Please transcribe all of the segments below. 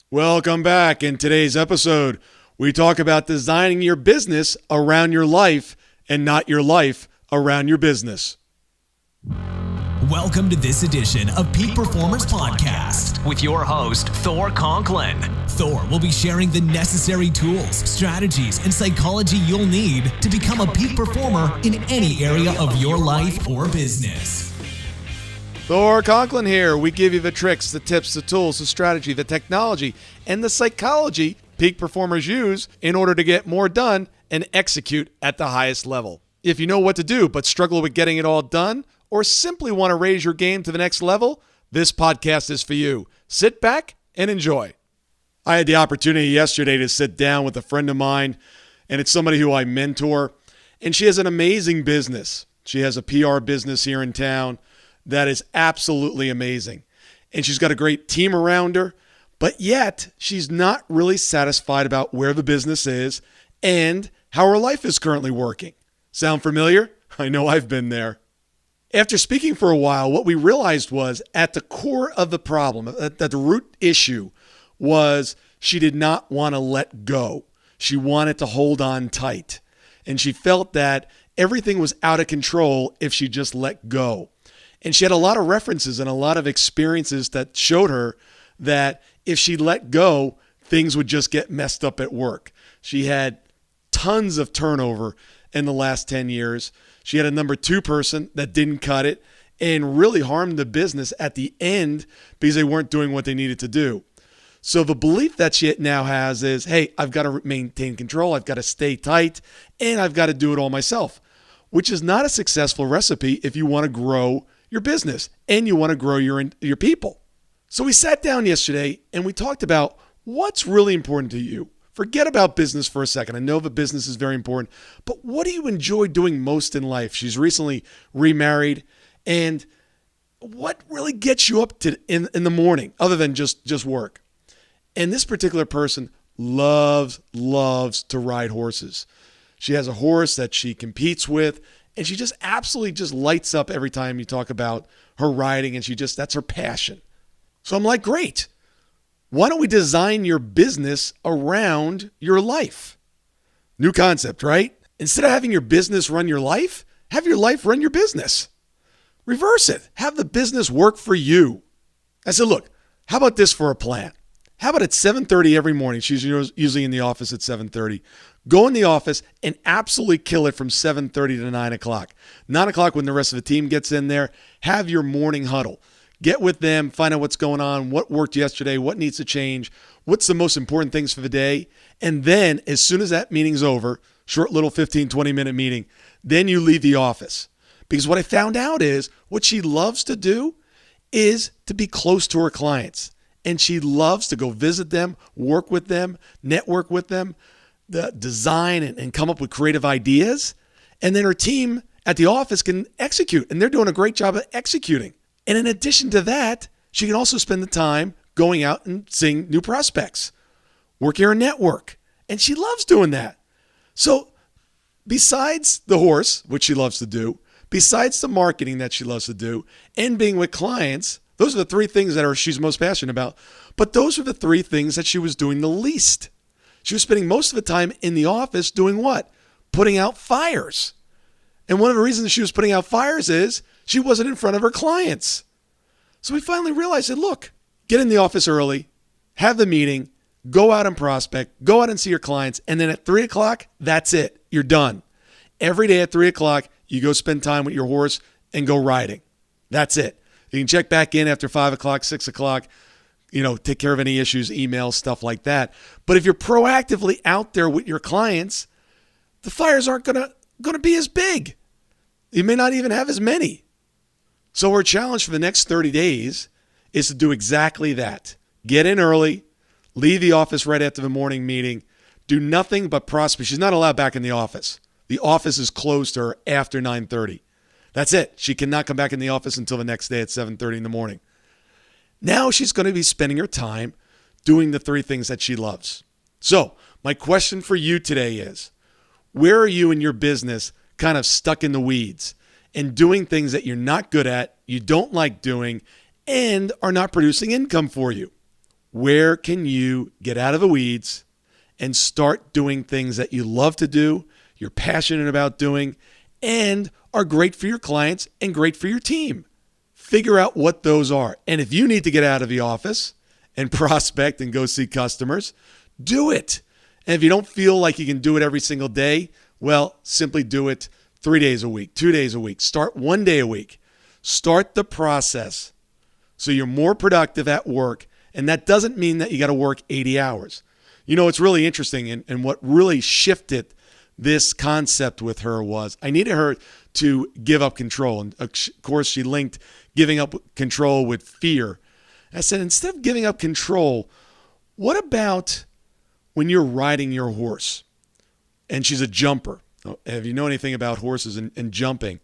Welcome back. In today's episode, we talk about designing your business around your life and not your life around your business. Welcome to this edition of Peak Performers Podcast with your host, Thor Conklin. Thor will be sharing the necessary tools, strategies, and psychology you'll need to become a peak performer in any area of your life or business. Thor Conklin here. We give you the tricks, the tips, the tools, the strategy, the technology, and the psychology peak performers use in order to get more done and execute at the highest level. If you know what to do but struggle with getting it all done, or simply want to raise your game to the next level, this podcast is for you. Sit back and enjoy. I had the opportunity yesterday to sit down with a friend of mine, and it's somebody who I mentor, and she has an amazing business. She has a PR business here in town that is absolutely amazing. And she's got a great team around her, but yet she's not really satisfied about where the business is and how her life is currently working. Sound familiar? I know I've been there. After speaking for a while, what we realized was at the core of the problem, that the root issue was she did not want to let go. She wanted to hold on tight. And she felt that everything was out of control if she just let go. And she had a lot of references and a lot of experiences that showed her that if she let go, things would just get messed up at work. She had tons of turnover in the last 10 years. She had a number 2 person that didn't cut it and really harmed the business at the end because they weren't doing what they needed to do. So the belief that she now has is, hey, I've got to maintain control, I've got to stay tight, and I've got to do it all myself, which is not a successful recipe if you want to grow your business and you want to grow your people. So we sat down yesterday and we talked about what's really important to you. Forget about business for a second. I know the business is very important, but what do you enjoy doing most in life? She's recently remarried, and what really gets you up in the morning other than just work? And this particular person loves to ride horses. She has a horse that she competes with, and she just absolutely just lights up every time you talk about her riding, and that's her passion. So I'm like, great. Why don't we design your business around your life? New concept, right? Instead of having your business run your life, have your life run your business. Reverse it. Have the business work for you. I said, look, how about this for a plan? How about at 7:30 every morning? She's usually in the office at 7:30. Go in the office and absolutely kill it from 7:30 to 9 o'clock. 9 o'clock when the rest of the team gets in there, have your morning huddle. Get with them, find out what's going on, what worked yesterday, what needs to change, what's the most important things for the day. And then as soon as that meeting's over, short little 15, 20-minute meeting, then you leave the office. Because what I found out is what she loves to do is to be close to her clients. And she loves to go visit them, work with them, network with them, design and come up with creative ideas. And then her team at the office can execute. And they're doing a great job of executing. And in addition to that, she can also spend the time going out and seeing new prospects, working her network. And she loves doing that. So besides the horse, which she loves to do, besides the marketing that she loves to do, and being with clients, those are the 3 things that she's most passionate about. But those are the 3 things that she was doing the least. She was spending most of the time in the office doing what? Putting out fires. And one of the reasons she was putting out fires is she wasn't in front of her clients. So we finally realized that, look, get in the office early, have the meeting, go out and prospect, go out and see your clients, and then at 3 o'clock, that's it. You're done. Every day at 3 o'clock, you go spend time with your horse and go riding. That's it. You can check back in after 5 o'clock, 6 o'clock, take care of any issues, emails, stuff like that. But if you're proactively out there with your clients, the fires aren't going to be as big. You may not even have as many. So our challenge for the next 30 days is to do exactly that. Get in early, leave the office right after the morning meeting, do nothing but prospect. She's not allowed back in the office. The office is closed to her after 9:30. That's it. She cannot come back in the office until the next day at 7:30 in the morning. Now she's going to be spending her time doing the 3 things that she loves. So my question for you today is, where are you in your business kind of stuck in the weeds and doing things that you're not good at, you don't like doing, and are not producing income for you? Where can you get out of the weeds and start doing things that you love to do, you're passionate about doing, and are great for your clients and great for your team? Figure out what those are. And if you need to get out of the office and prospect and go see customers, do it. And if you don't feel like you can do it every single day, well, simply do it 3 days a week, 2 days a week. Start 1 day a week. Start the process so you're more productive at work. And that doesn't mean that you got to work 80 hours. You know, it's really interesting. And what really shifted this concept with her was I needed her to give up control. And of course, she linked giving up control with fear. I said, instead of giving up control, what about when you're riding your horse? And she's a jumper. If you know anything about horses and jumping,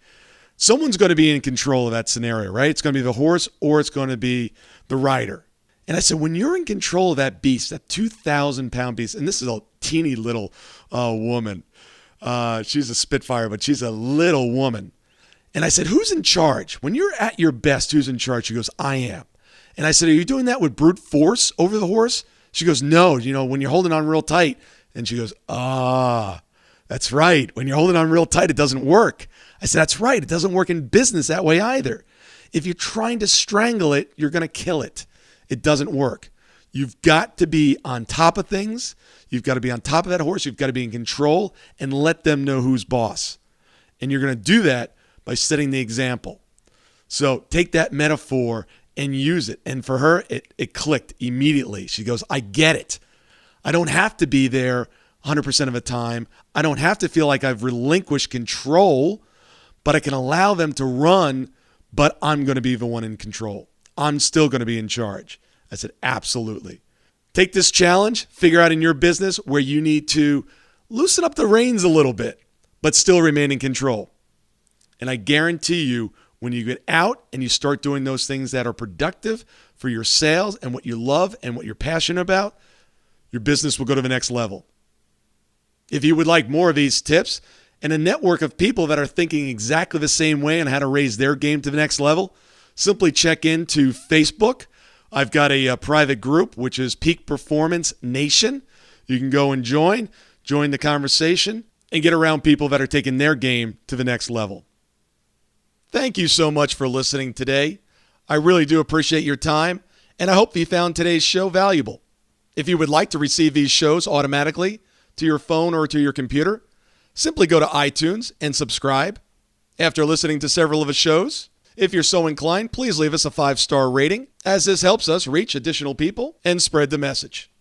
someone's going to be in control of that scenario, right? It's going to be the horse or it's going to be the rider. And I said, when you're in control of that beast, that 2,000-pound beast, and this is a teeny little woman. She's a Spitfire, but she's a little woman. And I said, who's in charge? When you're at your best, who's in charge? She goes, I am. And I said, are you doing that with brute force over the horse? She goes, no, when you're holding on real tight. And she goes, that's right. When you're holding on real tight, it doesn't work. I said, that's right. It doesn't work in business that way either. If you're trying to strangle it, you're going to kill it. It doesn't work. You've got to be on top of things. You've got to be on top of that horse. You've got to be in control and let them know who's boss. And you're going to do that by setting the example. So take that metaphor and use it. And for her, it clicked immediately. She goes, I get it. I don't have to be there 100% of the time. I don't have to feel like I've relinquished control, but I can allow them to run, but I'm going to be the one in control. I'm still going to be in charge. I said, absolutely. Take this challenge, figure out in your business where you need to loosen up the reins a little bit, but still remain in control. And I guarantee you, when you get out and you start doing those things that are productive for your sales and what you love and what you're passionate about, your business will go to the next level. If you would like more of these tips and a network of people that are thinking exactly the same way on how to raise their game to the next level, simply check into Facebook. I've got a private group, which is Peak Performance Nation. You can go and join the conversation, and get around people that are taking their game to the next level. Thank you so much for listening today. I really do appreciate your time, and I hope you found today's show valuable. If you would like to receive these shows automatically to your phone or to your computer, simply go to iTunes and subscribe. After listening to several of the shows, if you're so inclined, please leave us a 5-star rating, as this helps us reach additional people and spread the message.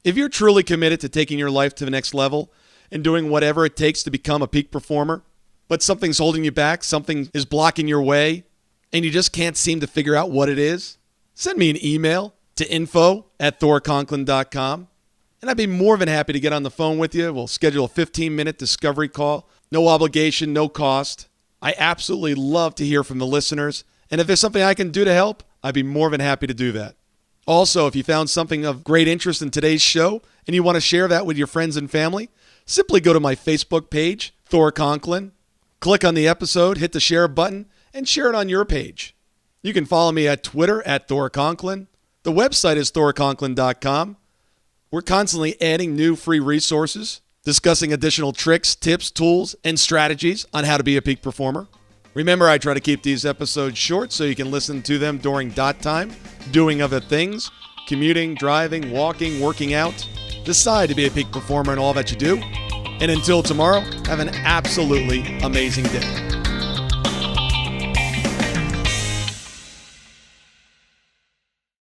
If you're truly committed to taking your life to the next level and doing whatever it takes to become a peak performer, but something's holding you back, something is blocking your way, and you just can't seem to figure out what it is, send me an email to info@thorconklin.com, and I'd be more than happy to get on the phone with you. We'll schedule a 15-minute discovery call. No obligation, no cost. I absolutely love to hear from the listeners, and if there's something I can do to help, I'd be more than happy to do that. Also, if you found something of great interest in today's show and you want to share that with your friends and family, simply go to my Facebook page, Thor Conklin, click on the episode, hit the share button, and share it on your page. You can follow me at Twitter at Thor Conklin. The website is thorconklin.com. We're constantly adding new free resources, discussing additional tricks, tips, tools, and strategies on how to be a peak performer. Remember, I try to keep these episodes short so you can listen to them during dot time, doing other things, commuting, driving, walking, working out. Decide to be a peak performer in all that you do. And until tomorrow, have an absolutely amazing day.